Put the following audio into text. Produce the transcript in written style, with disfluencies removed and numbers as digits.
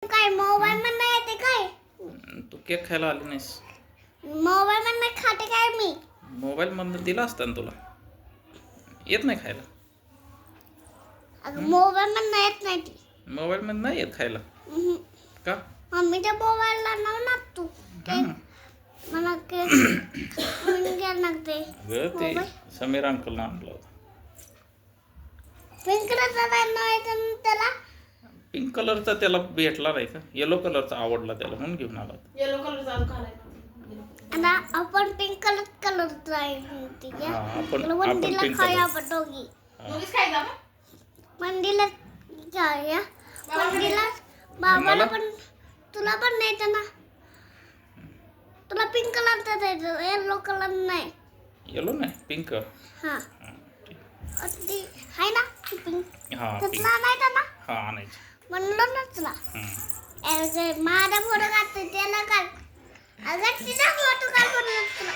काय मोबाईल मधनं येते काय? तू केक खायला आली नाहीस. मोबाईल मधनं खाते काय मी? मोबाईल मधनं दिला असता ना तुला. येत नाही खायला. अगं मोबाईल मधनं येत नाही ती. मोबाईल मध्ये नाही येत खायला. का? मम्मीच्या मोबाईलला नाव ना तू हम्म. मला मी घ्यायला लागते अगं ते समीर अंकलनं आणलं होतं. पिंक कलरचा नाही त्याला पिंक कलरचा त्याला भेटला नाही का? येलो कलरचा आवडला त्याला म्हणून घेऊन आला होता. येलो कलरचा घालायचा. आता आपण पिंक कलरचा आहे ठीक हा, आहे. आपण वंडीला पिंक खाऊया कलर. आपण दोघी. दोघीच खायचा मग? वंडीला खाऊया. वंडीला बाबाला मला? पण तुला पण नाही ना. तुला पिंक कलरचा द्यायचं येलो कलर नाही. येलो नाही पिंक. हा ठीक. ती आहे ना पिंक हा पिंक. त्यातला नाही ना हा आणायची. म्हणलं ना तुला माझा फोटो काढतो त्याला काढ. अगं तिचा फोटो काढ म्हणलं तुला.